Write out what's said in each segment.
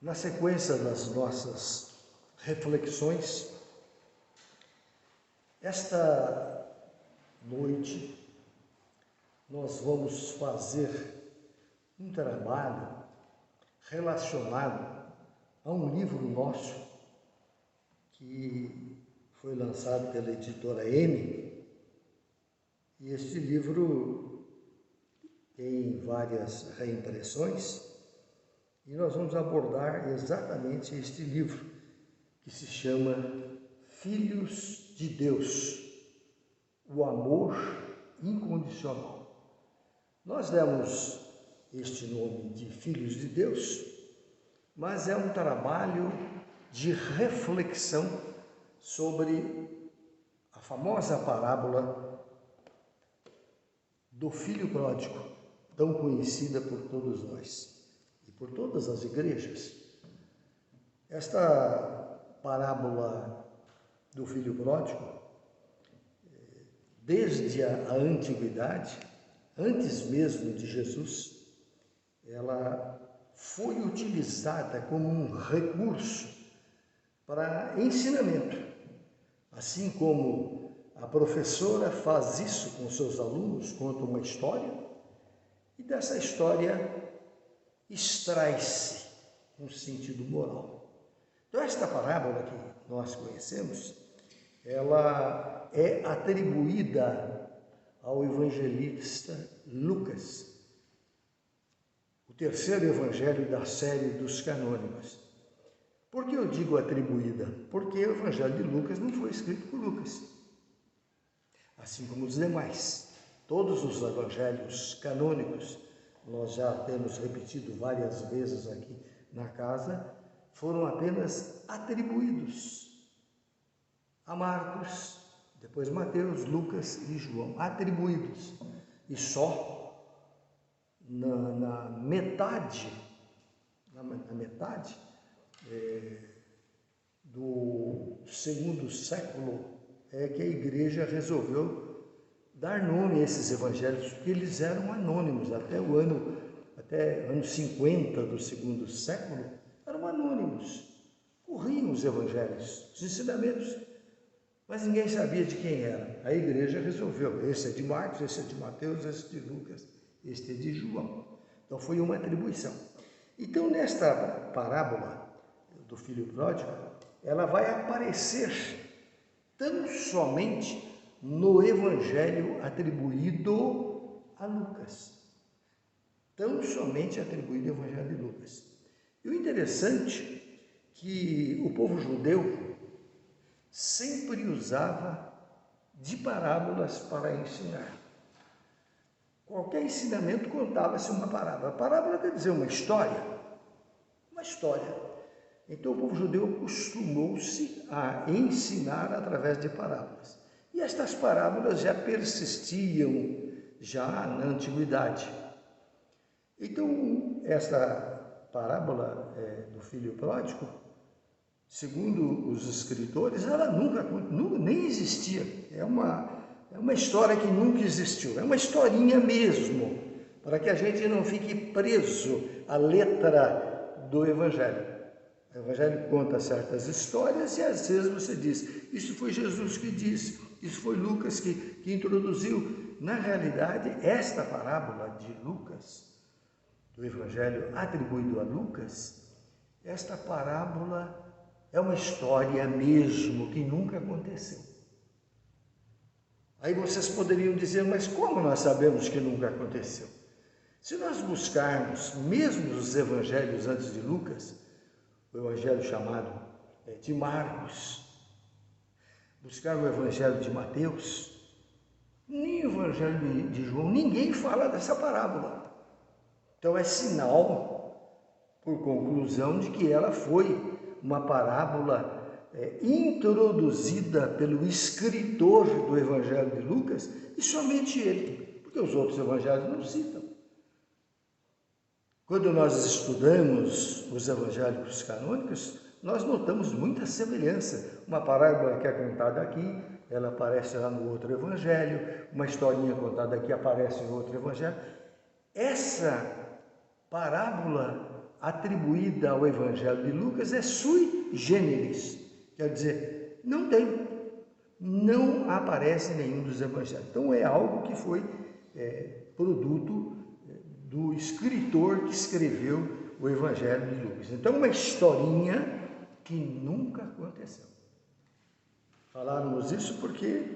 Na sequência das nossas reflexões, esta noite nós vamos fazer um trabalho relacionado a um livro nosso que foi lançado pela editora M, e este livro tem várias reimpressões. E nós vamos abordar exatamente este livro, que se chama Filhos de Deus, o amor incondicional. Nós demos este nome de Filhos de Deus, mas é um trabalho de reflexão sobre a famosa parábola do filho pródigo, tão conhecida por todos nós. Por todas as igrejas. Esta parábola do filho pródigo, desde a antiguidade, antes mesmo de Jesus, ela foi utilizada como um recurso para ensinamento. Assim como a professora faz isso com seus alunos, conta uma história, e dessa história extrai-se um sentido moral. Então, esta parábola que nós conhecemos, ela é atribuída ao evangelista Lucas, o terceiro evangelho da série dos canônicos. Por que eu digo atribuída? Porque o evangelho de Lucas não foi escrito por Lucas, assim como os demais. Todos os evangelhos canônicos, nós já temos repetido várias vezes aqui na casa, foram apenas atribuídos a Marcos, depois Mateus, Lucas e João, atribuídos. E só na metade do segundo século é que a igreja resolveu dar nome a esses evangelhos, porque eles eram anônimos. Até anos 50 do segundo século, eram anônimos. Corriam os evangelhos, os ensinamentos, mas ninguém sabia de quem era. A igreja resolveu, esse é de Marcos, esse é de Mateus, esse é de Lucas, este é de João. Então foi uma atribuição. Então, nesta parábola do filho pródigo, ela vai aparecer tão somente no evangelho atribuído a Lucas. Tão somente atribuído ao evangelho de Lucas. E o interessante é que o povo judeu sempre usava de parábolas para ensinar. Qualquer ensinamento contava-se uma parábola. A parábola quer dizer uma história. Uma história. Então o povo judeu acostumou-se a ensinar através de parábolas. E estas parábolas já persistiam já na antiguidade. Então, esta parábola do filho pródigo, segundo os escritores, ela nunca nem existia. É uma história que nunca existiu. É uma historinha mesmo, para que a gente não fique preso à letra do Evangelho. O Evangelho conta certas histórias e às vezes você diz, isso foi Jesus que disse, isso foi Lucas que introduziu. Na realidade, esta parábola de Lucas, do Evangelho atribuído a Lucas, esta parábola é uma história mesmo que nunca aconteceu. Aí vocês poderiam dizer, mas como nós sabemos que nunca aconteceu? Se nós buscarmos mesmo os evangelhos antes de Lucas, o evangelho chamado de Marcos, buscar o evangelho de Mateus, nem o evangelho de João, ninguém fala dessa parábola. Então é sinal, por conclusão, de que ela foi uma parábola introduzida pelo escritor do evangelho de Lucas, e somente ele, porque os outros evangelhos não citam. Quando nós estudamos os evangelhos canônicos, nós notamos muita semelhança. Uma parábola que é contada aqui, ela aparece lá no outro evangelho, uma historinha contada aqui aparece no outro evangelho. Essa parábola atribuída ao Evangelho de Lucas é sui generis, quer dizer, não tem, não aparece em nenhum dos evangelhos. Então é algo que foi produto do escritor que escreveu o Evangelho de Lucas. Então uma historinha que nunca aconteceu. Falamos isso porque,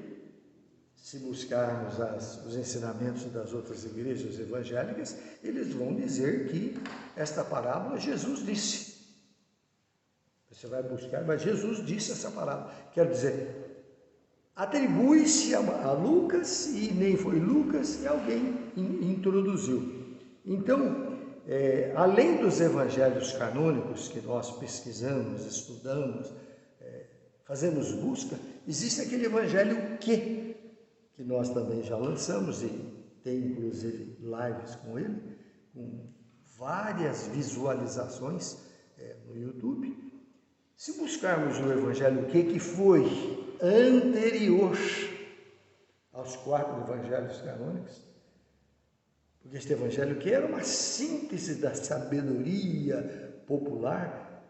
se buscarmos os ensinamentos das outras igrejas evangélicas, eles vão dizer que esta parábola Jesus disse. Você vai buscar, mas Jesus disse essa parábola. Quer dizer, atribui-se a Lucas, e nem foi Lucas, e alguém introduziu. Então, além dos evangelhos canônicos que nós pesquisamos, estudamos, fazemos busca, existe aquele evangelho que nós também já lançamos e tem inclusive lives com ele, com várias visualizações no YouTube. Se buscarmos o evangelho que foi anterior aos 4 evangelhos canônicos, porque este evangelho que era uma síntese da sabedoria popular,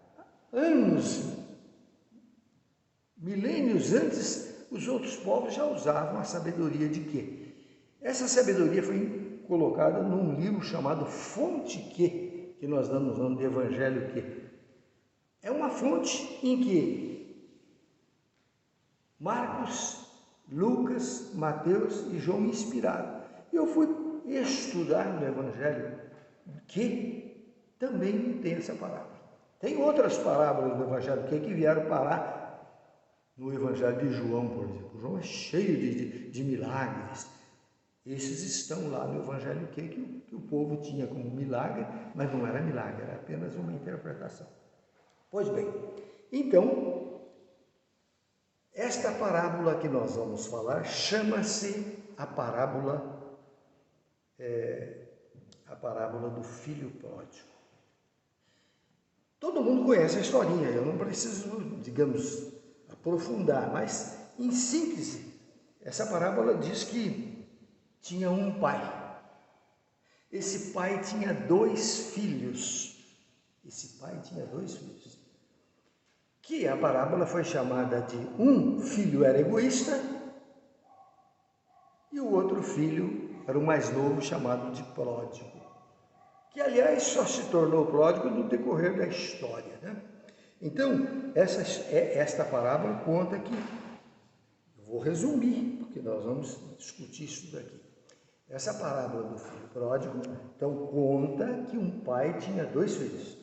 milênios antes, os outros povos já usavam a sabedoria de quê? Essa sabedoria foi colocada num livro chamado Fonte que nós damos o nome de Evangelho que. É uma fonte em que Marcos, Lucas, Mateus e João inspiraram. Eu fui estudar no Evangelho que também tem essa parábola. Tem outras parábolas do Evangelho que vieram parar no Evangelho de João, por exemplo. João é cheio de milagres. Esses estão lá no Evangelho que o povo tinha como milagre, mas não era milagre, era apenas uma interpretação. Pois bem, então, esta parábola que nós vamos falar chama-se a parábola do filho pródigo. Todo mundo conhece a historinha, eu não preciso, digamos, aprofundar, mas em síntese, essa parábola diz que tinha um pai. Esse pai tinha 2 filhos. Que a parábola foi chamada de um filho era egoísta e o outro filho era o mais novo, chamado de pródigo. Que, aliás, só se tornou pródigo no decorrer da história, né? Então, esta parábola conta que, eu vou resumir, porque nós vamos discutir isso daqui. Essa parábola do filho pródigo, então, conta que um pai tinha 2 filhos.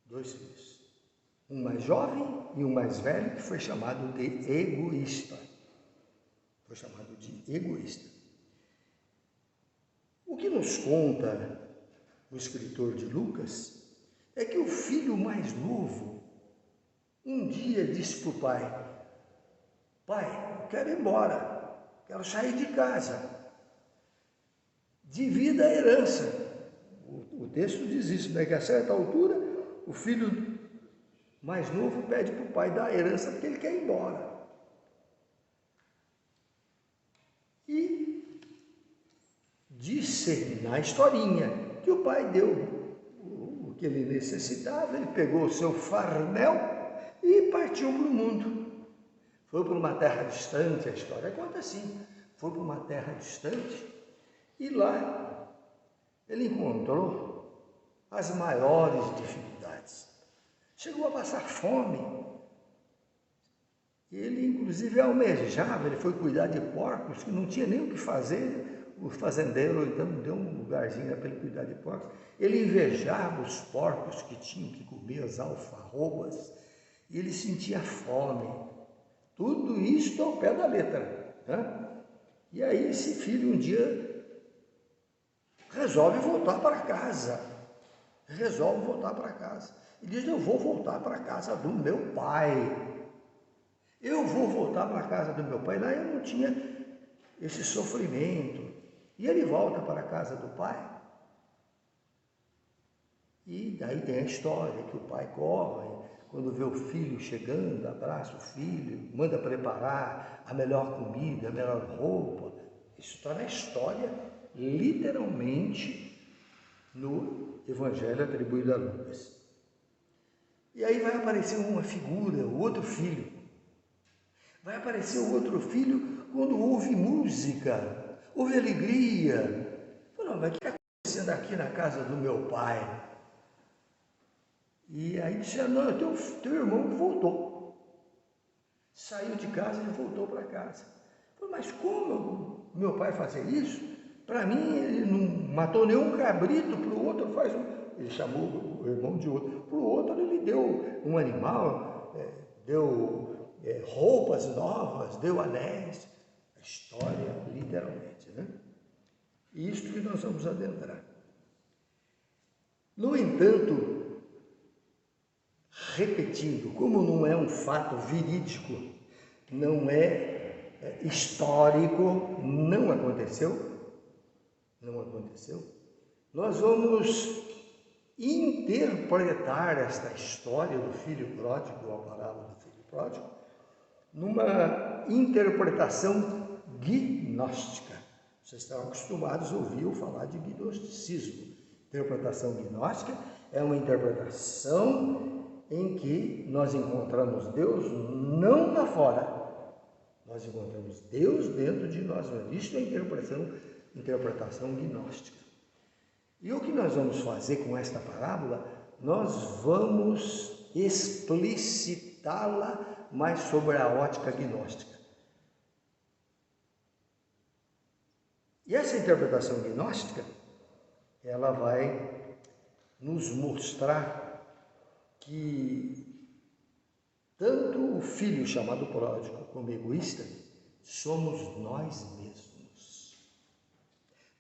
2 filhos. Um mais jovem e um mais velho, que foi chamado de egoísta. O que nos conta o escritor de Lucas é que o filho mais novo um dia disse para o pai: pai, eu quero ir embora, quero sair de casa, divida a herança. O texto diz isso, né? Que a certa altura o filho mais novo pede para o pai dar a herança porque ele quer ir embora. E disse na historinha que o pai deu o que ele necessitava, ele pegou o seu farnel e partiu para o mundo. Foi para uma terra distante, a história conta assim, foi para uma terra distante e lá ele encontrou as maiores dificuldades. Chegou a passar fome. Ele, inclusive, almejava, ele foi cuidar de porcos, que não tinha nem o que fazer. O fazendeiro, então, deu um lugarzinho para ele cuidar de porcos. Ele invejava os porcos que tinham que comer as alfarrobas, e ele sentia fome. Tudo isso ao pé da letra, né? E aí esse filho um dia resolve voltar para casa. E diz: eu vou voltar para a casa do meu pai. Lá eu não tinha esse sofrimento. E ele volta para a casa do pai. E daí tem a história que o pai corre, quando vê o filho chegando, abraça o filho, manda preparar a melhor comida, a melhor roupa. Isso está na história, literalmente, no Evangelho atribuído a Lucas. E aí vai aparecer uma figura, o outro filho. Vai aparecer o outro filho quando houve música, houve alegria. Falou, mas o que está acontecendo aqui na casa do meu pai? E aí disseram, não, teu irmão voltou. Saiu de casa e voltou para casa. Falou, mas como meu pai fazer isso? Para mim, ele não matou nenhum cabrito, para o outro faz um... Ele chamou o irmão de outro. Para o outro ele deu um animal, deu roupas novas, deu anéis. A história, literalmente, né? E isto que nós vamos adentrar. No entanto, repetindo, como não é um fato verídico, não é histórico, não aconteceu, nós vamos interpretar esta história do filho pródigo, a parábola do filho pródigo, numa interpretação gnóstica. Vocês estão acostumados a ouvir eu falar de gnosticismo. Interpretação gnóstica é uma interpretação em que nós encontramos Deus não lá fora, nós encontramos Deus dentro de nós mesmos. Isto é interpretação gnóstica. E o que nós vamos fazer com esta parábola? Nós vamos explicitá-la mais sobre a ótica gnóstica. E essa interpretação gnóstica, ela vai nos mostrar que tanto o filho chamado pródigo como egoísta somos nós mesmos.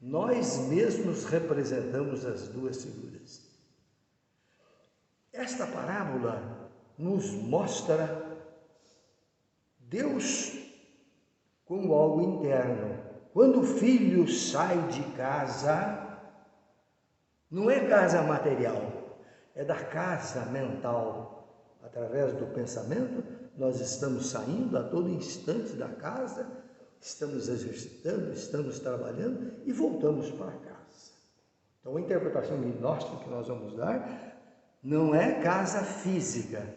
Nós mesmos representamos as duas figuras. Esta parábola nos mostra Deus como algo interno. Quando o filho sai de casa, não é casa material, é da casa mental. Através do pensamento, nós estamos saindo a todo instante da casa, estamos exercitando, estamos trabalhando e voltamos para casa. Então, a interpretação gnóstica que nós vamos dar não é casa física,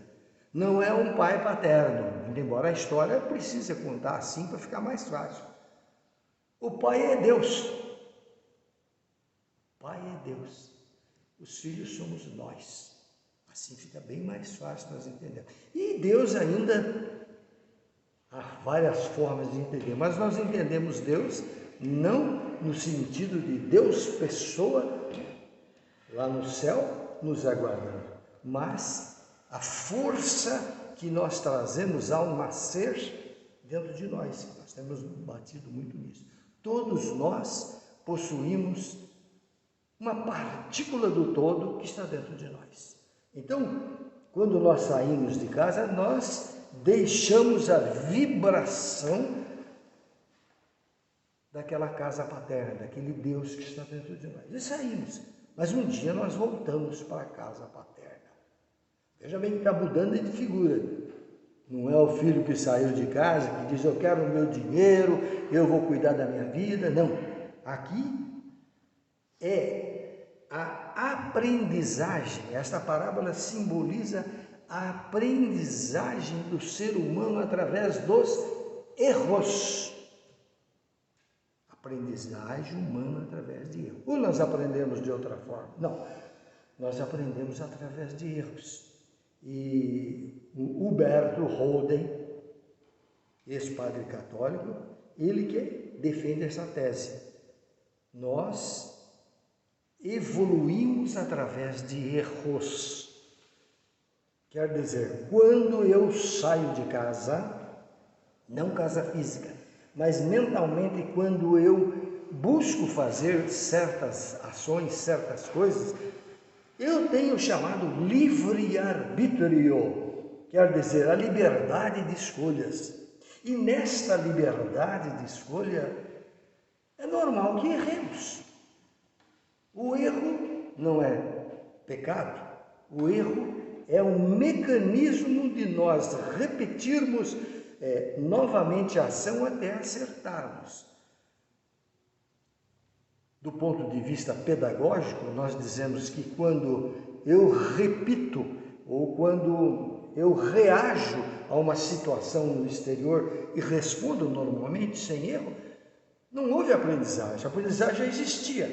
não é um pai paterno, embora a história precise contar assim para ficar mais fácil. O pai é Deus. O pai é Deus. Os filhos somos nós. Assim fica bem mais fácil nós entendermos. E Deus ainda há várias formas de entender, mas nós entendemos Deus não no sentido de Deus pessoa lá no céu nos aguardando, mas a força que nós trazemos ao nascer dentro de nós. Nós temos batido muito nisso. Todos nós possuímos uma partícula do todo que está dentro de nós. Então, quando nós saímos de casa, nós deixamos a vibração daquela casa paterna, daquele Deus que está dentro de nós. E saímos, mas um dia nós voltamos para a casa paterna. Veja bem que está mudando de figura. Não é o filho que saiu de casa, que diz, eu quero o meu dinheiro, eu vou cuidar da minha vida. Não, aqui é a aprendizagem. Esta parábola simboliza a aprendizagem do ser humano através dos erros. Aprendizagem humana através de erros. Ou nós aprendemos de outra forma? Não, nós aprendemos através de erros. E o Huberto Holden, ex-padre católico, ele que defende essa tese. Nós evoluímos através de erros. Quer dizer, quando eu saio de casa, não casa física, mas mentalmente, quando eu busco fazer certas ações, certas coisas, eu tenho o chamado livre-arbítrio, quer dizer, a liberdade de escolhas. E nesta liberdade de escolha, é normal que erremos. O erro não é pecado, o erro é um mecanismo de nós repetirmos novamente a ação até acertarmos. do ponto de vista pedagógico, nós dizemos que quando eu repito ou quando eu reajo a uma situação no exterior e respondo normalmente, sem erro, não houve aprendizagem. A aprendizagem já existia.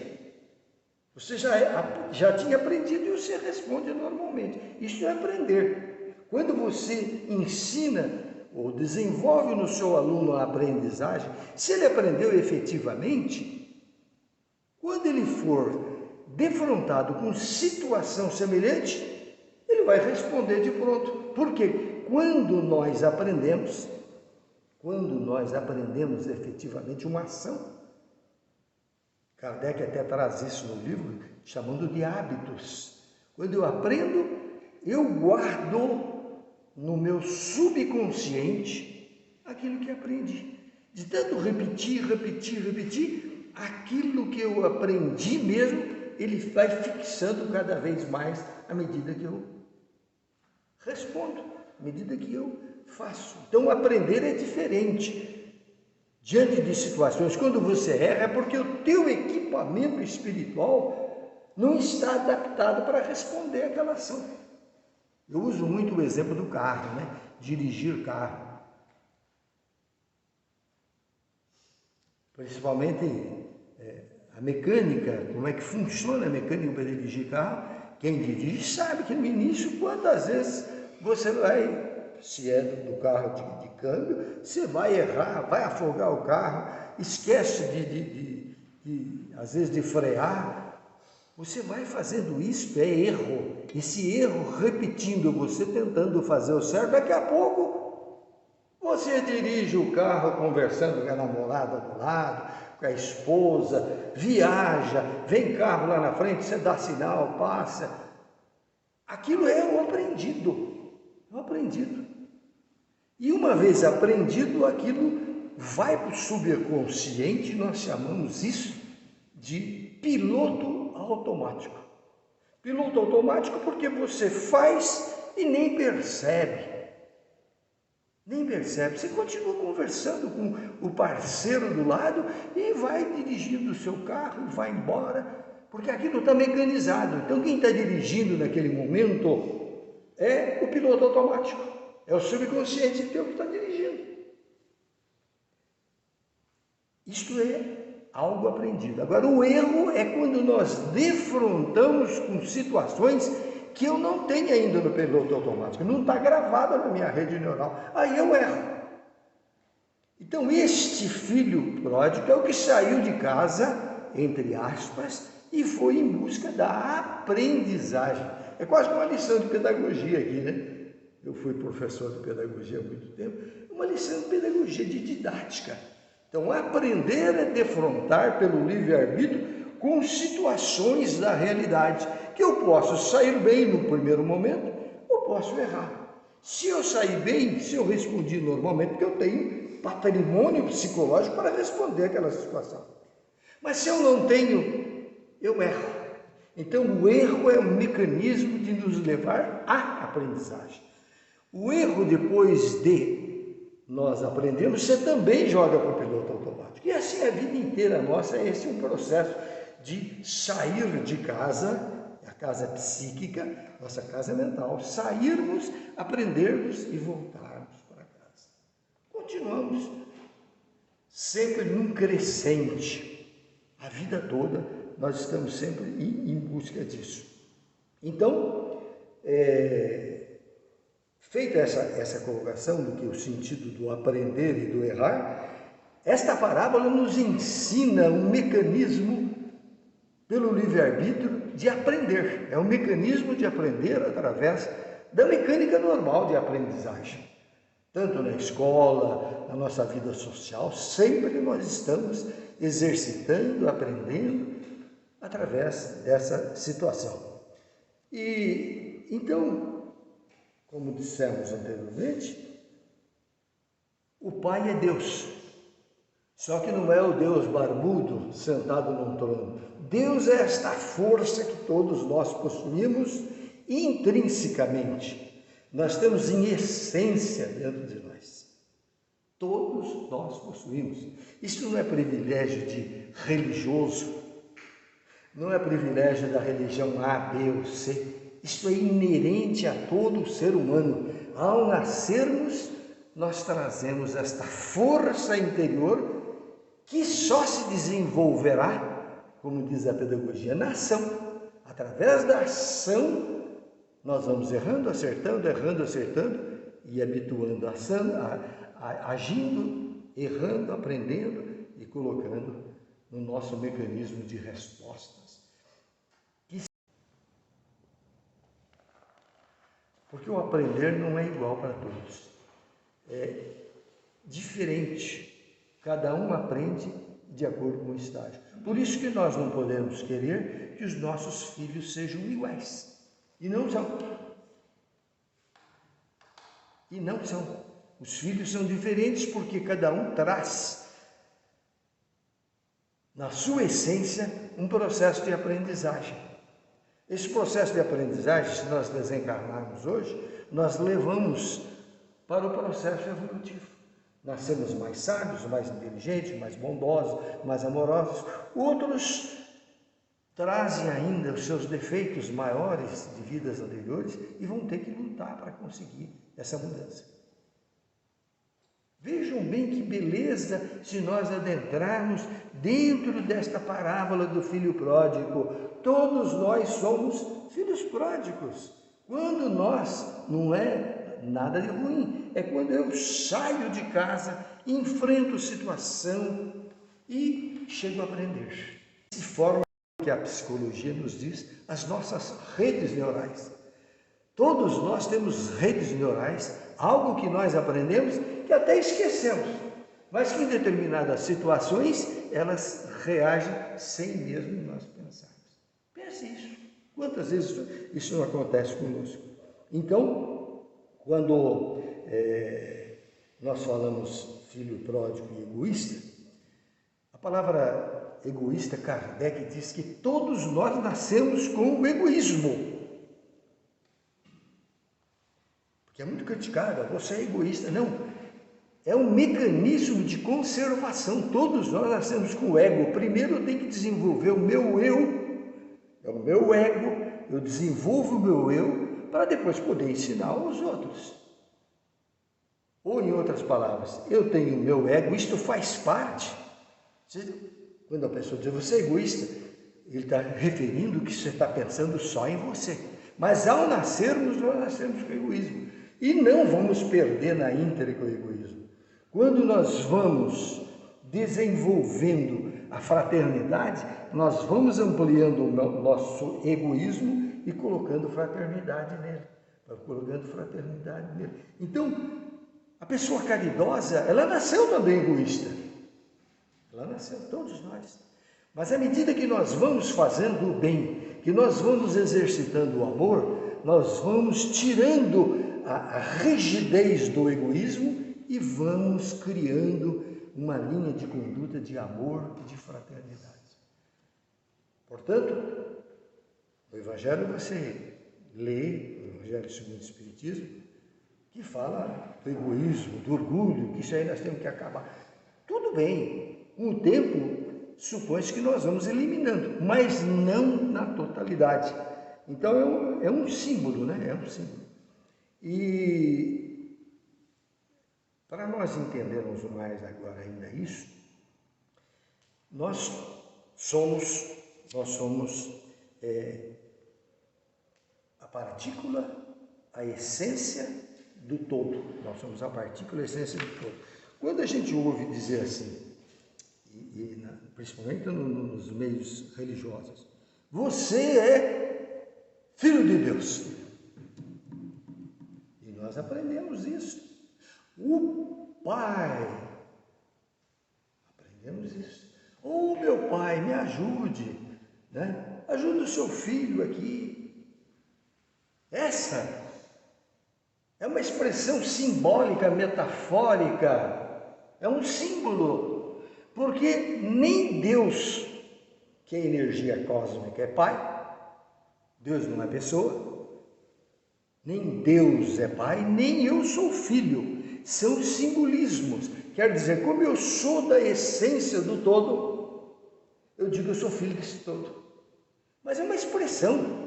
Você já tinha aprendido e você responde normalmente. Isso é aprender. Quando você ensina ou desenvolve no seu aluno a aprendizagem, se ele aprendeu efetivamente, quando ele for defrontado com situação semelhante, ele vai responder de pronto. Porque quando nós aprendemos efetivamente uma ação, Kardec até traz isso no livro, chamando de hábitos. Quando eu aprendo, eu guardo no meu subconsciente aquilo que aprendi. De tanto repetir, aquilo que eu aprendi mesmo, ele vai fixando cada vez mais à medida que eu respondo, à medida que eu faço. Então, aprender é diferente. Diante de situações, quando você erra, é porque o teu equipamento espiritual não está adaptado para responder àquela ação. Eu uso muito o exemplo do carro, né? Dirigir carro. Principalmente a mecânica, como é que funciona a mecânica para dirigir carro. Quem dirige sabe que no início, quantas vezes você vai, se é do carro de câmbio, você vai errar, vai afogar o carro, esquece às vezes de frear. Você vai fazendo isso, é erro. Esse erro repetindo, você tentando fazer o certo, daqui a pouco você dirige o carro conversando com a namorada do lado, com a esposa, viaja, vem carro lá na frente, você dá sinal, passa. Aquilo é o aprendido, E uma vez aprendido, aquilo vai para o subconsciente, nós chamamos isso de piloto automático. Piloto automático porque você faz e nem percebe. Você continua conversando com o parceiro do lado e vai dirigindo o seu carro e vai embora, porque aquilo está mecanizado. Então quem está dirigindo naquele momento é o piloto automático, é o subconsciente teu que está dirigindo. Isto é algo aprendido. Agora, o erro é quando nós defrontamos com situações que eu não tenho ainda no piloto automático, não está gravado na minha rede neural, aí eu erro. Então, este filho pródigo é o que saiu de casa, entre aspas, e foi em busca da aprendizagem. É quase uma lição de pedagogia aqui, né? Eu fui professor de pedagogia há muito tempo, uma lição de pedagogia, de didática. Então, aprender é defrontar pelo livre-arbítrio com situações da realidade, que eu posso sair bem no primeiro momento, ou posso errar. Se eu sair bem, se eu respondi normalmente, porque eu tenho patrimônio psicológico para responder aquela situação. Mas se eu não tenho, eu erro. Então, o erro é um mecanismo de nos levar à aprendizagem. O erro, depois de nós aprendemos, você também joga para o piloto automático. E assim a vida inteira nossa, esse é um processo de sair de casa, a casa psíquica, nossa casa mental, sairmos, aprendermos e voltarmos para casa. Continuamos sempre num crescente. A vida toda nós estamos sempre em busca disso. Então, feita essa colocação do que o sentido do aprender e do errar, esta parábola nos ensina um mecanismo pelo livre-arbítrio de aprender. É um mecanismo de aprender através da mecânica normal de aprendizagem. Tanto na escola, na nossa vida social, sempre nós estamos exercitando, aprendendo através dessa situação. E então, como dissemos anteriormente, o Pai é Deus, só que não é o Deus barbudo sentado num trono. Deus é esta força que todos nós possuímos intrinsecamente. Nós temos em essência dentro de nós. Todos nós possuímos. Isso não é privilégio de religioso, não é privilégio da religião A, B ou C. Isso é inerente a todo ser humano. Ao nascermos, nós trazemos esta força interior que só se desenvolverá, como diz a pedagogia, na ação. Através da ação, nós vamos errando, acertando e habituando, agindo, errando, aprendendo e colocando no nosso mecanismo de respostas. Porque o aprender não é igual para todos. É diferente. Cada um aprende de acordo com o estágio. Por isso que nós não podemos querer que os nossos filhos sejam iguais. E não são. E não são. Os filhos são diferentes porque cada um traz, na sua essência, um processo de aprendizagem. Esse processo de aprendizagem, se nós desencarnarmos hoje, nós levamos para o processo evolutivo. Nascemos mais sábios, mais inteligentes, mais bondosos, mais amorosos. Outros trazem ainda os seus defeitos maiores de vidas anteriores e vão ter que lutar para conseguir essa mudança. Vejam bem que beleza se nós adentrarmos dentro desta parábola do filho pródigo. Todos nós somos filhos pródigos. Quando nós, não é nada de ruim, é quando eu saio de casa, enfrento situação e chego a aprender. De forma que a psicologia nos diz, as nossas redes neurais. Todos nós temos redes neurais, algo que nós aprendemos que até esquecemos, mas que em determinadas situações elas reagem sem mesmo nós pensarmos. Pense isso. Quantas vezes isso não acontece conosco? Então, quando nós falamos filho pródigo e egoísta, a palavra egoísta, Kardec diz que todos nós nascemos com o egoísmo. Porque é muito criticado, você é egoísta. Não, é um mecanismo de conservação. Todos nós nascemos com o ego. Primeiro eu tenho que desenvolver o meu eu, é o meu ego, eu desenvolvo o meu eu para depois poder ensinar aos outros. Ou em outras palavras, eu tenho o meu ego, isto faz parte. Quando a pessoa diz você é egoísta, ele está referindo que você está pensando só em você. Mas ao nascermos, nós nascemos com egoísmo. E não vamos perder na íntegra o egoísmo. Quando nós vamos desenvolvendo a fraternidade, nós vamos ampliando o nosso egoísmo e colocando fraternidade nele. Então, a pessoa caridosa, ela nasceu também egoísta. Ela nasceu, todos nós. Mas à medida que nós vamos fazendo o bem, que nós vamos exercitando o amor, nós vamos tirando a rigidez do egoísmo e vamos criando uma linha de conduta de amor e de fraternidade. Portanto, o Evangelho você lê, o Evangelho segundo o Espiritismo, que fala do egoísmo, do orgulho, que isso aí nós temos que acabar. Tudo bem, com o tempo supõe-se que nós vamos eliminando, mas não na totalidade. Então é um símbolo, né? É um símbolo. E para nós entendermos mais agora ainda isso, nós somos a partícula, a essência do todo. Nós somos a partícula, a essência do todo. Quando a gente ouve dizer assim, principalmente nos meios religiosos, você é filho de Deus. E nós aprendemos isso. O Pai, aprendemos isso. Oh, meu Pai, me ajude, né? Ajude o seu filho aqui. Essa é uma expressão simbólica, metafórica, é um símbolo, porque nem Deus, que é energia cósmica, é Pai, Deus não é pessoa, nem Deus é Pai, nem eu sou filho, são simbolismos, quer dizer, como eu sou da essência do todo, eu digo eu sou filho desse todo. mas é uma expressão.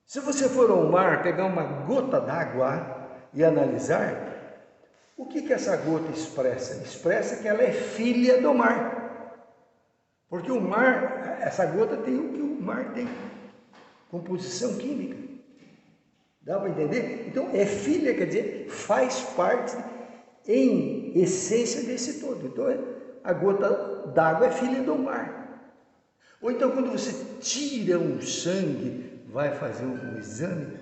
Se você for ao mar, pegar uma gota d'água e analisar, o que essa gota expressa? Expressa que ela é filha do mar. Porque o mar, essa gota tem o que o mar tem, composição química. Dá para entender? Então, é filha, quer dizer, faz parte em essência desse todo. Então, a gota d'água é filha do mar. Ou então, quando você tira um sangue, vai fazer um exame,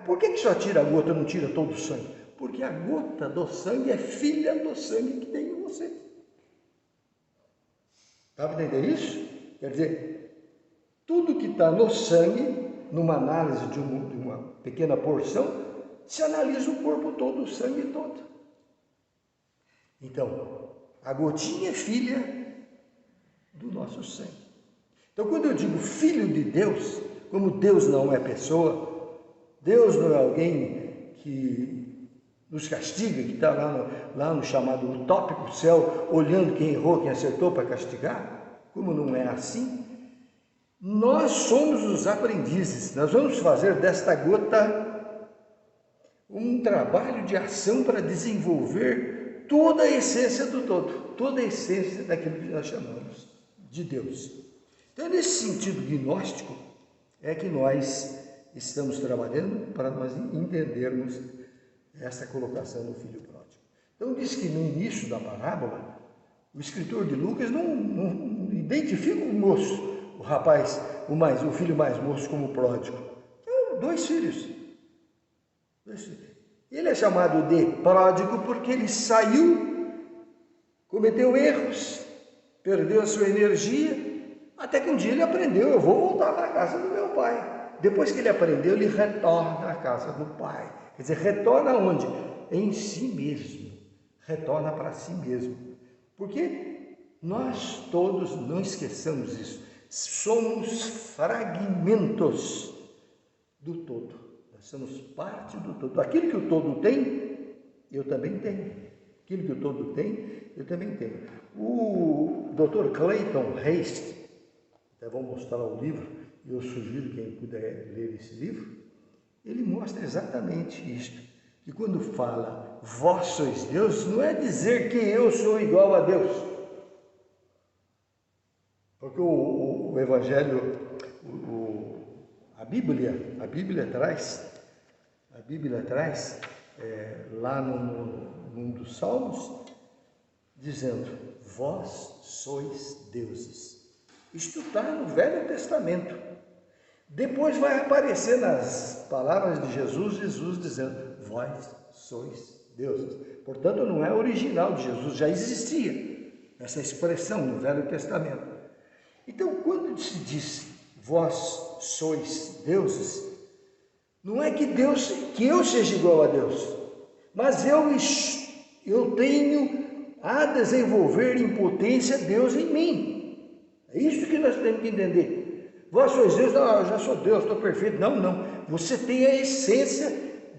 por que só tira a gota e não tira todo o sangue? Porque a gota do sangue é filha do sangue que tem em você. Dá para entender isso? Quer dizer, tudo que está no sangue, numa análise de uma pequena porção, se analisa o corpo todo, o sangue todo. Então, a gotinha é filha do nosso sangue. Então, quando eu digo filho de Deus, como Deus não é pessoa, Deus não é alguém que nos castiga, que está lá no chamado utópico céu, olhando quem errou, quem acertou para castigar, como não é assim, nós somos os aprendizes, nós vamos fazer desta gota um trabalho de ação para desenvolver toda a essência do todo, toda a essência daquilo que nós chamamos de Deus. Então, nesse sentido gnóstico, é que nós estamos trabalhando para nós entendermos essa colocação do filho pródigo. Então, diz que no início da parábola, o escritor de Lucas não identifica o moço, o rapaz, o filho mais moço como pródigo. Então, dois filhos. Ele é chamado de pródigo porque ele saiu, cometeu erros, perdeu a sua energia, até que um dia ele aprendeu, eu vou voltar para a casa do meu pai. Depois que ele aprendeu, ele retorna à casa do pai. Quer dizer, retorna onde? Em si mesmo. Retorna para si mesmo. Porque nós todos, não esqueçamos isso, somos fragmentos do todo. Nós somos parte do todo. Aquilo que o todo tem, eu também tenho. Aquilo que o todo tem, eu também tenho. O Dr. Clayton Reis, até vou mostrar o livro, e eu sugiro quem puder ler esse livro, ele mostra exatamente isto, que quando fala, vós sois Deus, não é dizer que eu sou igual a Deus. Porque o Evangelho, a Bíblia traz lá num dos Salmos, dizendo, vós sois deuses. Isto está no Velho Testamento. Depois vai aparecer nas palavras de Jesus dizendo, vós sois deuses. Portanto, não é original de Jesus, já existia essa expressão no Velho Testamento. Então, quando se diz, vós sois deuses, não é que eu seja igual a Deus, mas eu tenho a desenvolver em potência Deus em mim. É isso que nós temos que entender. Vós sois Deus, não, eu já sou Deus, estou perfeito. Não. Você tem a essência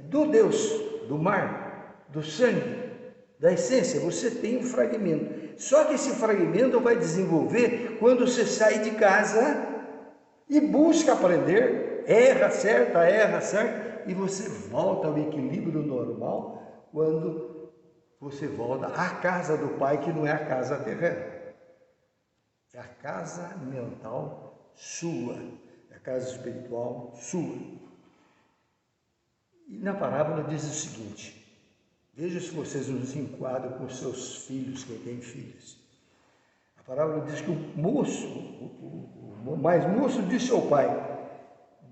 do Deus, do mar, do sangue, da essência. Você tem um fragmento. Só que esse fragmento vai desenvolver quando você sai de casa e busca aprender, erra, certa, e você volta ao equilíbrio normal quando você volta à casa do Pai, que não é a casa terrena. É a casa mental sua, é a casa espiritual sua. E na parábola diz o seguinte, veja se vocês nos enquadram com seus filhos, quem tem filhos. A parábola diz que o moço, o mais moço disse ao pai,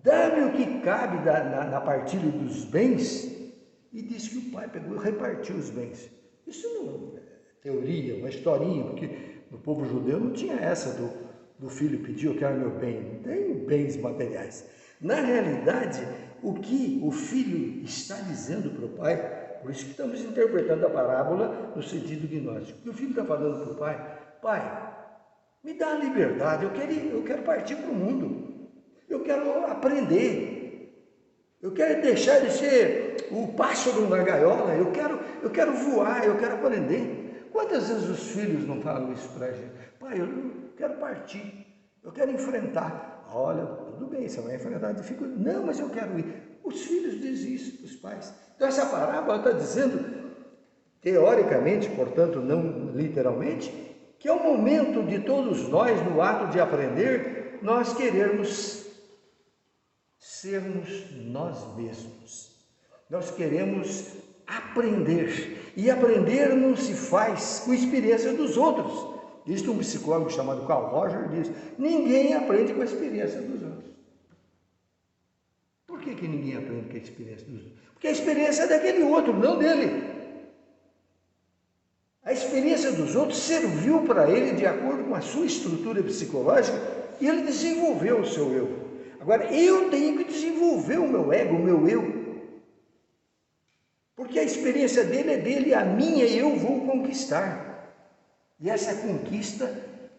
dá-me o que cabe na partilha dos bens, e disse que o pai pegou e repartiu os bens. Isso não é teoria, uma historinha, porque no povo judeu não tinha essa do filho pedir, eu quero meu bem, não tem bens materiais. Na realidade, o que o filho está dizendo para o pai, por isso que estamos interpretando a parábola no sentido gnóstico, o que o filho está falando para o pai, pai, me dá a liberdade, eu quero partir para o mundo, eu quero aprender, eu quero deixar de ser o pássaro na gaiola, eu quero voar, eu quero aprender. Quantas vezes os filhos não falam isso para a gente? Pai, eu quero partir, eu quero enfrentar. Olha, tudo bem, você vai enfrentar a dificuldade. Não, mas eu quero ir. Os filhos dizem isso para os pais. Então essa parábola está dizendo, teoricamente, portanto não literalmente, que é o momento de todos nós, no ato de aprender, nós querermos sermos nós mesmos. Nós queremos aprender. E aprender não se faz com a experiência dos outros. Diz um psicólogo chamado Carl Rogers, diz, ninguém aprende com a experiência dos outros. Por que ninguém aprende com a experiência dos outros? Porque a experiência é daquele outro, não dele. A experiência dos outros serviu para ele de acordo com a sua estrutura psicológica e ele desenvolveu o seu eu. Agora, eu tenho que desenvolver o meu ego, o meu eu. Porque a experiência dele é dele, a minha eu vou conquistar. E essa conquista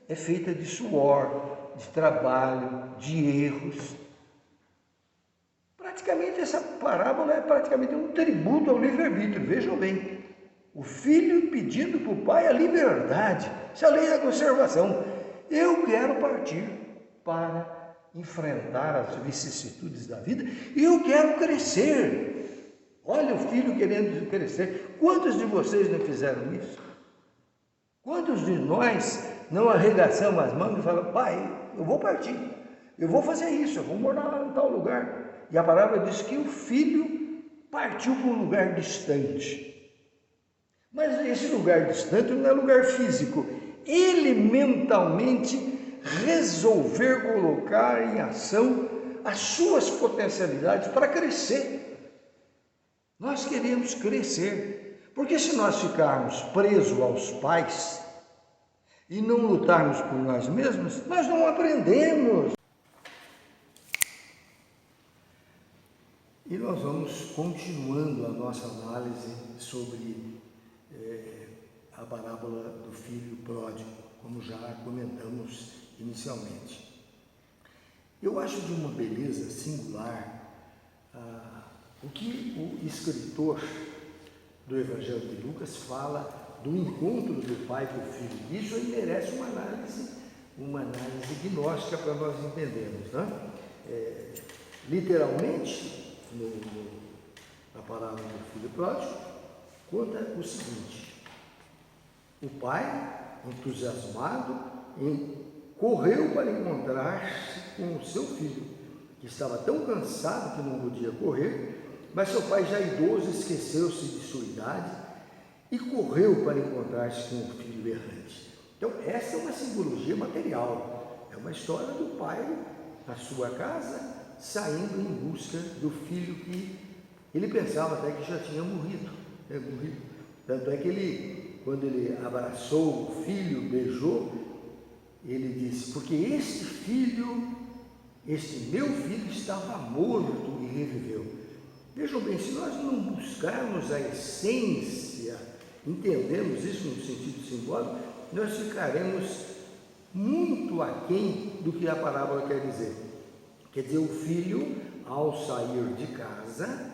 é feita de suor, de trabalho, de erros. Praticamente essa parábola é praticamente um tributo ao livre-arbítrio, vejam bem. O filho pedindo para o pai a liberdade, essa é a lei da conservação. Eu quero partir para enfrentar as vicissitudes da vida e eu quero crescer. Olha o filho querendo crescer. Quantos de vocês não fizeram isso? Quantos de nós não arregaçamos as mãos e falamos, pai, eu vou partir, eu vou fazer isso, eu vou morar lá em tal lugar. E a palavra diz que o filho partiu para um lugar distante. Mas esse lugar distante não é lugar físico. Ele mentalmente resolver colocar em ação as suas potencialidades para crescer. Nós queremos crescer, porque se nós ficarmos presos aos pais e não lutarmos por nós mesmos, nós não aprendemos. E nós vamos continuando a nossa análise sobre a parábola do filho pródigo, como já comentamos inicialmente. Eu acho de uma beleza singular o que o escritor do Evangelho de Lucas fala do encontro do pai com o filho. Isso aí merece uma análise gnóstica para nós entendermos, né? Literalmente, na parábola do filho pródigo, conta o seguinte: o pai, entusiasmado, correu para encontrar-se com o seu filho, que estava tão cansado que não podia correr, mas seu pai, já idoso, esqueceu-se de sua idade e correu para encontrar-se com o filho errante. Então, essa é uma simbologia material, é uma história do pai na sua casa, saindo em busca do filho que ele pensava até que já tinha morrido. Tanto é que quando ele abraçou o filho, beijou, ele disse, porque este meu filho estava morto e reviveu. Vejam bem, se nós não buscarmos a essência, entendemos isso no sentido simbólico, nós ficaremos muito aquém do que a parábola quer dizer. Quer dizer, o filho, ao sair de casa,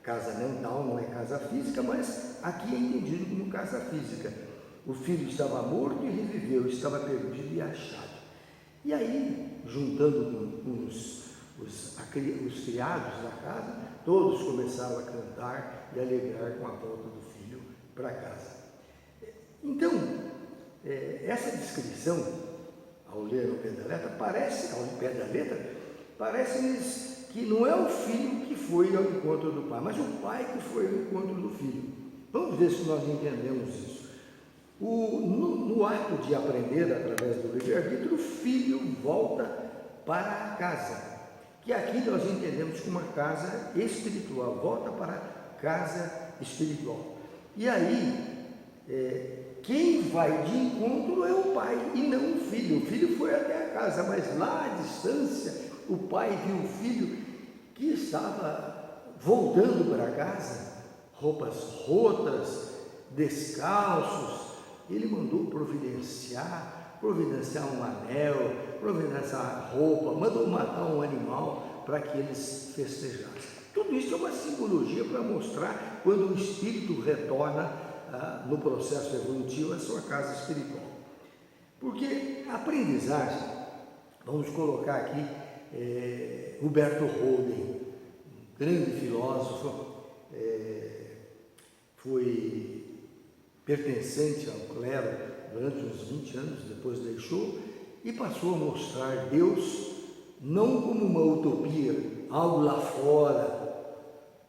casa mental não é casa física, mas aqui é entendido como casa física. O filho estava morto e reviveu, estava perdido e achado. E aí, juntando com os criados da casa, todos começaram a cantar e alegrar com a volta do filho para casa. Então, essa descrição, ao ler ao pé da letra, parece-nos que não é o filho que foi ao encontro do pai, mas o pai que foi ao encontro do filho. Vamos ver se nós entendemos isso. No ato de aprender através do livre-arbítrio, o filho volta para a casa, que aqui nós entendemos como uma casa espiritual, volta para a casa espiritual. E aí, quem vai de encontro é o pai e não o filho. O filho foi até a casa, mas lá à distância, o pai viu o filho que estava voltando para casa, roupas rotas, descalços. Ele mandou providenciar um anel, providenciar roupa, mandou matar um animal para que eles festejassem. Tudo isso é uma simbologia para mostrar quando o espírito retorna no processo evolutivo à sua casa espiritual. Porque a aprendizagem, Vamos colocar aqui Huberto Holden, um grande filósofo, foi pertencente ao clero durante uns 20 anos, depois deixou, e passou a mostrar Deus não como uma utopia, algo lá fora,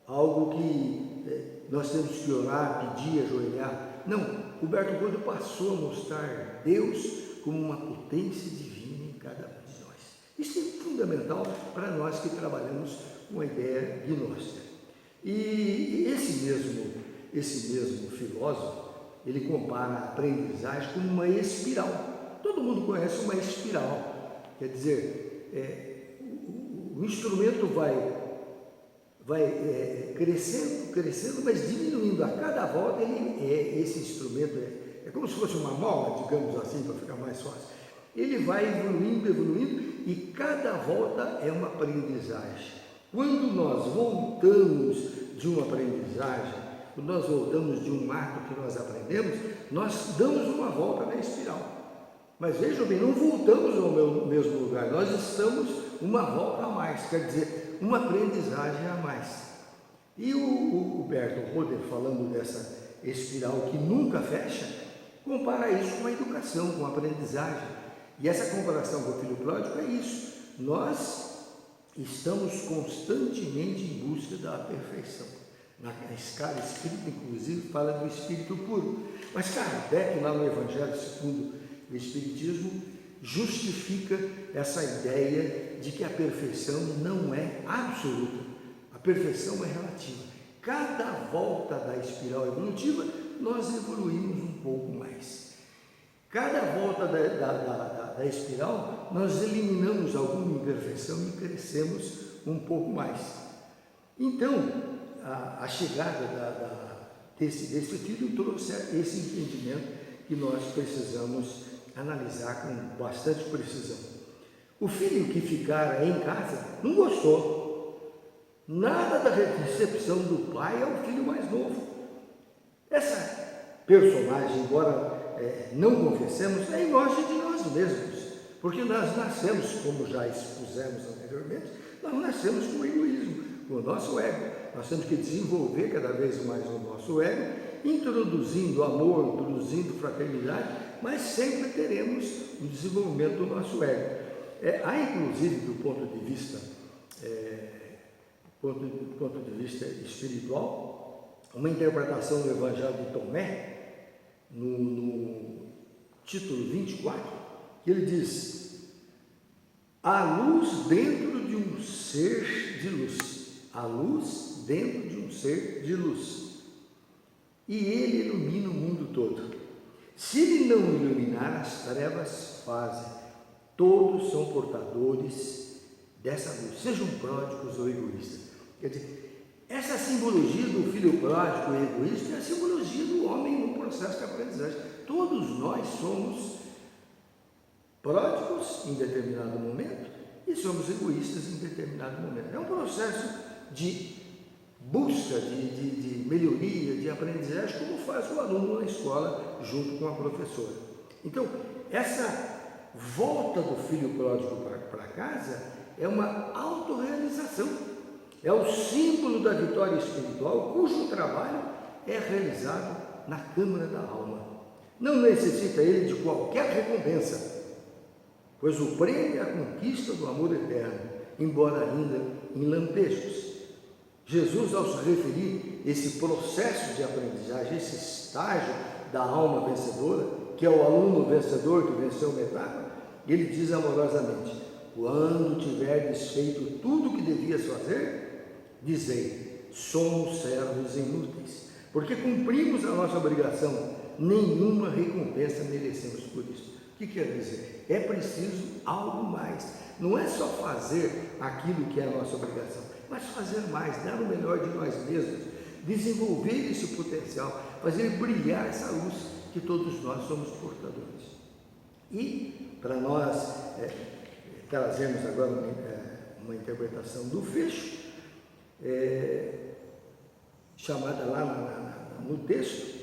algo que nós temos que orar, pedir, ajoelhar. Não, Huberto Holden passou a mostrar Deus como uma potência divina em cada um de nós. Isso é fundamental para nós que trabalhamos com a ideia gnóstica. E esse mesmo filósofo, ele compara a aprendizagem como uma espiral. Todo mundo conhece uma espiral, quer dizer, o instrumento vai crescendo, mas diminuindo. A cada volta esse instrumento é como se fosse uma mola, digamos assim, para ficar mais fácil. Ele vai evoluindo e cada volta é uma aprendizagem. Quando nós voltamos de uma aprendizagem, quando nós voltamos de um ato que nós aprendemos, nós damos uma volta na espiral. Mas vejam bem, não voltamos ao mesmo lugar, nós estamos uma volta a mais, quer dizer, uma aprendizagem a mais. E o Huberto Holden, falando dessa espiral que nunca fecha, compara isso com a educação, com a aprendizagem. E essa comparação com o filho pródigo é isso. Nós estamos constantemente em busca da perfeição. Na escala espírita, inclusive, fala do espírito puro. Mas Kardec, lá no Evangelho segundo o Espiritismo, justifica essa ideia de que a perfeição não é absoluta. A perfeição é relativa. Cada volta da espiral evolutiva, nós evoluímos um pouco mais. Cada volta da espiral, nós eliminamos alguma imperfeição e crescemos um pouco mais. Então, a chegada desse filho trouxe esse entendimento que nós precisamos analisar com bastante precisão. O filho que ficara em casa não gostou. Nada da recepção do pai é o filho mais novo. Essa personagem, embora não confessemos, é imagem de nós mesmos, porque nós nascemos, como já expusemos anteriormente, nós nascemos com o egoísmo, com o nosso ego. Nós temos que desenvolver cada vez mais o nosso ego, introduzindo amor, introduzindo fraternidade, mas sempre teremos o desenvolvimento do nosso ego. Há, inclusive, do ponto de vista espiritual, uma interpretação do Evangelho de Tomé, no título 24, que ele diz: a luz dentro de um ser de luz, a luz dentro de um ser de luz, e ele ilumina o mundo todo. Se ele não iluminar, as trevas fazem. Todos são portadores dessa luz, sejam pródigos ou egoístas. Quer dizer, essa simbologia do filho pródigo e egoísta é a simbologia do homem no processo de aprendizagem. Todos nós somos pródigos em determinado momento e somos egoístas em determinado momento. É um processo de busca, de melhoria, de aprendizagem, como faz o aluno na escola junto com a professora. Então, essa volta do filho pródigo para casa é uma autorrealização. É o símbolo da vitória espiritual, cujo trabalho é realizado na câmara da alma. Não necessita ele de qualquer recompensa, pois o prêmio é a conquista do amor eterno, embora ainda em lampejos. Jesus, ao se referir a esse processo de aprendizagem, esse estágio da alma vencedora, que é o aluno vencedor que venceu uma etapa, ele diz amorosamente: quando tiverdes feito tudo o que devias fazer, dizei, somos servos inúteis, porque cumprimos a nossa obrigação, nenhuma recompensa merecemos por isso. O que quer dizer? É preciso algo mais. Não é só fazer aquilo que é a nossa obrigação, mas fazer mais, dar o melhor de nós mesmos, desenvolver esse potencial, fazer brilhar essa luz que todos nós somos portadores. E para nós trazermos agora uma interpretação do fecho, chamada lá no texto,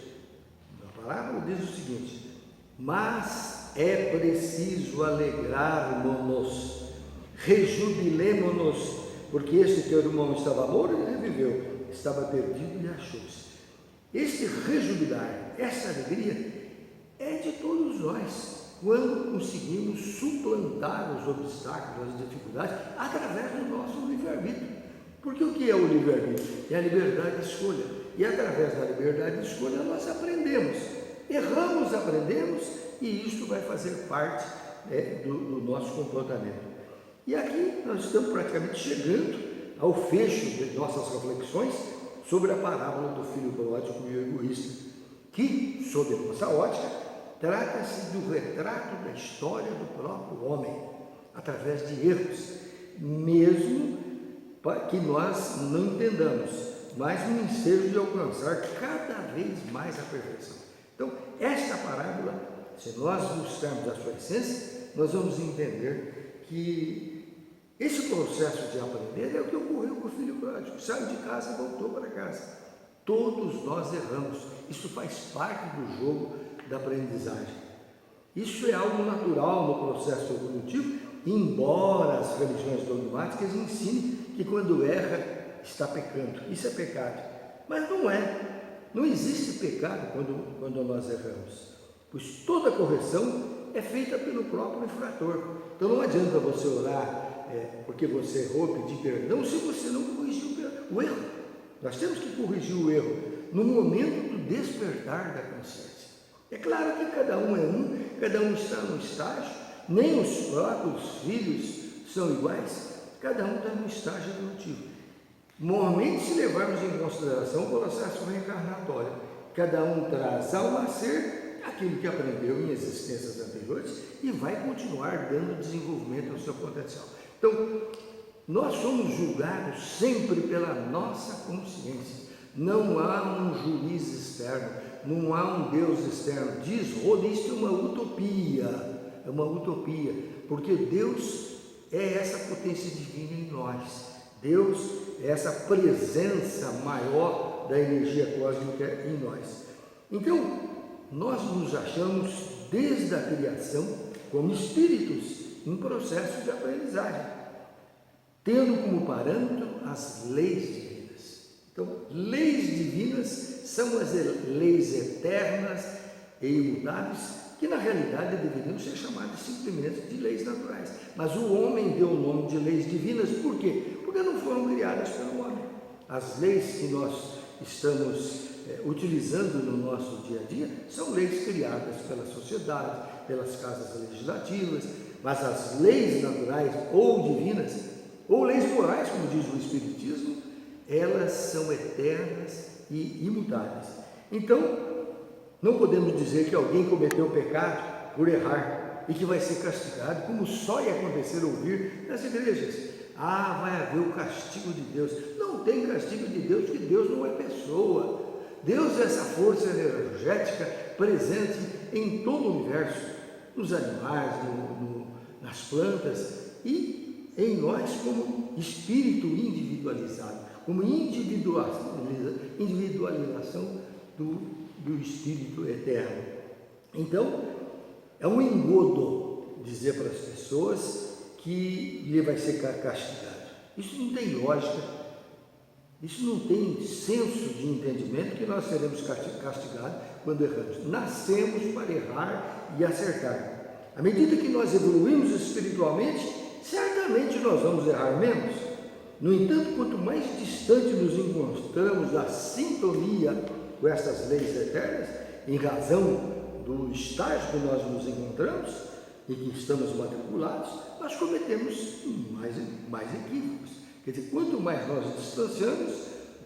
na parábola, diz o seguinte: mas é preciso alegrarmos-nos, rejubilemo-nos, porque este teu irmão estava morto e reviveu, estava perdido e achou-se. Este rejubilar, essa alegria é de todos nós, quando conseguimos suplantar os obstáculos, as dificuldades, através do nosso livre-arbítrio. Porque o que é o livre-arbítrio? É a liberdade de escolha. E através da liberdade de escolha nós aprendemos. Erramos, aprendemos, e isso vai fazer parte do nosso comportamento. E aqui nós estamos praticamente chegando ao fecho de nossas reflexões sobre a parábola do filho pródigo e o egoísta, que, sob a nossa ótica, trata-se do retrato da história do próprio homem, através de erros, mesmo que nós não entendamos, mas no ensejo de alcançar cada vez mais a perfeição. Então, esta parábola, se nós buscarmos a sua essência, nós vamos entender que esse processo de aprender é o que ocorreu com o filho pródigo, que saiu de casa e voltou para casa. Todos nós erramos, isso faz parte do jogo da aprendizagem. Isso é algo natural no processo evolutivo, embora as religiões dogmáticas ensinem que quando erra está pecando. Isso é pecado, mas não é. Não existe pecado quando nós erramos, pois toda correção é feita pelo próprio infrator. Então não adianta você orar porque você errou, pedir perdão, se você não corrigiu o erro. Nós temos que corrigir o erro no momento do despertar da consciência. É claro que cada um está num estágio, nem os próprios filhos são iguais, cada um está num estágio evolutivo. Normalmente, se levarmos em consideração o processo reencarnatório, cada um traz ao nascer aquilo que aprendeu em existências anteriores e vai continuar dando desenvolvimento ao seu potencial. Então, nós somos julgados sempre pela nossa consciência. Não há um juiz externo, não há um Deus externo. Diz Rode, isso é uma utopia, porque Deus é essa potência divina em nós. Deus é essa presença maior da energia cósmica em nós. Então, nós nos achamos, desde a criação, como espíritos em processo de aprendizagem, tendo como parâmetro as leis divinas. Então, leis divinas são as leis eternas e imutáveis, que na realidade deveriam ser chamadas simplesmente de leis naturais. Mas o homem deu o nome de leis divinas, por quê? Porque não foram criadas pelo homem. As leis que nós estamos utilizando no nosso dia a dia são leis criadas pela sociedade, pelas casas legislativas, mas as leis naturais ou divinas, ou leis morais, como diz o Espiritismo, elas são eternas e imutáveis. Então, não podemos dizer que alguém cometeu pecado por errar e que vai ser castigado, como só ia acontecer ouvir nas igrejas. Vai haver o castigo de Deus. Não tem castigo de Deus, porque Deus não é pessoa. Deus é essa força energética presente em todo o universo, nos animais, nas plantas e em nós como espírito individualizado, como individualização do espírito eterno. Então, é um engodo dizer para as pessoas que ele vai ser castigado. Isso não tem lógica, isso não tem senso de entendimento que nós seremos castigados quando erramos. Nascemos para errar e acertar. À medida que nós evoluímos espiritualmente, certamente nós vamos errar menos. No entanto, quanto mais distante nos encontramos da sintonia com essas leis eternas, em razão do estágio que nós nos encontramos e que estamos matriculados, nós cometemos mais equívocos. Quer dizer, quanto mais nós distanciamos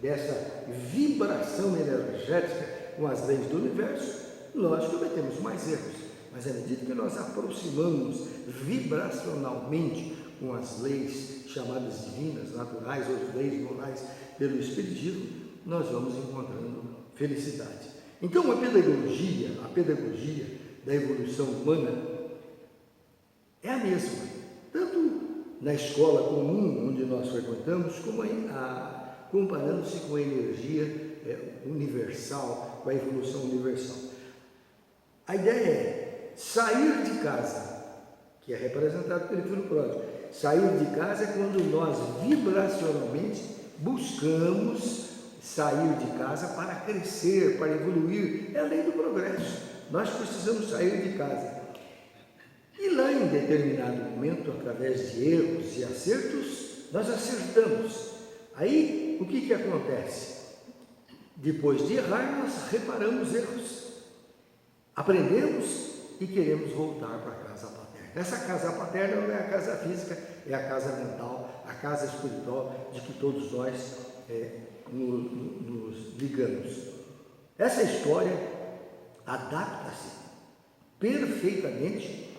dessa vibração energética com as leis do universo, nós cometemos mais erros. Mas à medida que nós aproximamos vibracionalmente com as leis chamadas divinas, naturais ou leis morais pelo Espiritismo, nós vamos encontrando felicidade. Então a pedagogia da evolução humana é a mesma, tanto na escola comum onde nós frequentamos, como comparando-se com a energia universal, com a evolução universal. A ideia é sair de casa, que é representado pelo filho pródigo. Sair de casa é quando nós vibracionalmente buscamos sair de casa para crescer, para evoluir. É a lei do progresso. Nós precisamos sair de casa. E lá em determinado momento, através de erros e acertos, nós acertamos. Aí, o que acontece? Depois de errar, nós reparamos erros, aprendemos e queremos voltar para a casa paterna. Essa casa paterna não é a casa física, é a casa mental, a casa espiritual de que todos nós nos ligamos. Essa história adapta-se perfeitamente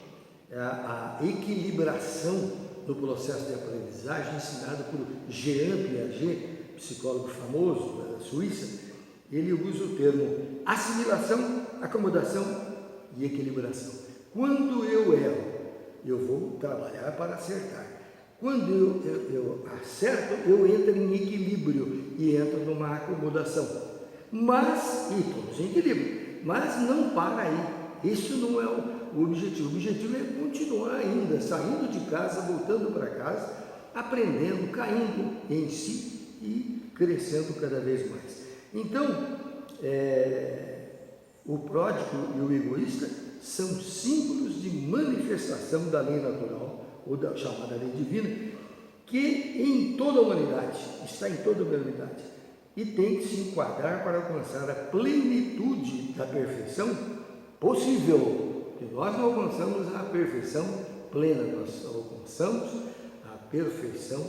à equilibração no processo de aprendizagem ensinado por Jean Piaget, psicólogo famoso da Suíça. Ele usa o termo assimilação, acomodação e equilibração. Quando eu erro, eu vou trabalhar para acertar. Quando eu acerto, eu entro em equilíbrio e entro numa acomodação. Mas, e todos em equilíbrio, mas não para aí. Isso não é o objetivo. O objetivo é continuar ainda, saindo de casa, voltando para casa, aprendendo, caindo em si e crescendo cada vez mais. Então, o pródigo e o egoísta são símbolos de manifestação da lei natural, ou da chamada lei divina, que em toda a humanidade, está em toda a humanidade, e tem que se enquadrar para alcançar a plenitude da perfeição possível, que nós não alcançamos a perfeição plena, nós alcançamos a perfeição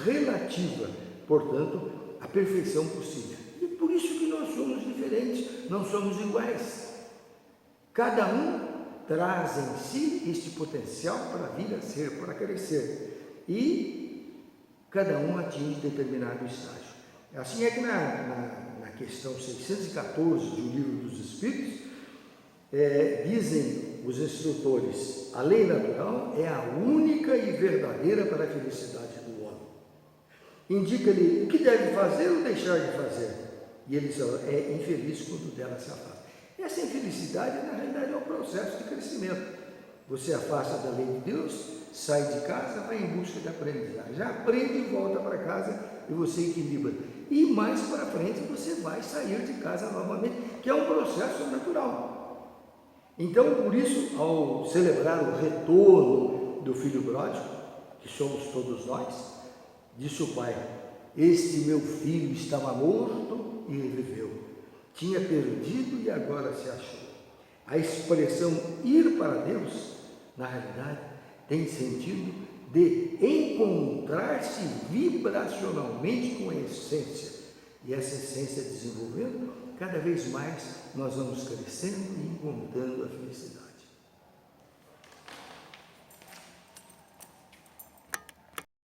relativa, portanto, a perfeição possível. E por isso que nós somos diferentes, não somos iguais. Cada um traz em si este potencial para vir a ser, para crescer, e cada um atinge determinado estágio. Assim é que na questão 614 do Livro dos Espíritos, dizem os instrutores, a lei natural é a única e verdadeira para a felicidade do homem. Indica-lhe o que deve fazer ou deixar de fazer, e ele só é infeliz quando dela se afasta. Essa infelicidade, na realidade, é um processo de crescimento. Você afasta da lei de Deus, sai de casa, vai em busca de aprendizagem. Já aprende e volta para casa e você equilibra. E mais para frente você vai sair de casa novamente, que é um processo natural. Então, por isso, ao celebrar o retorno do filho pródigo, que somos todos nós, disse o pai: este meu filho estava morto e reviveu. Tinha perdido e agora se achou. A expressão ir para Deus, na realidade, tem sentido de encontrar-se vibracionalmente com a essência. E essa essência desenvolvendo, cada vez mais nós vamos crescendo e encontrando a felicidade.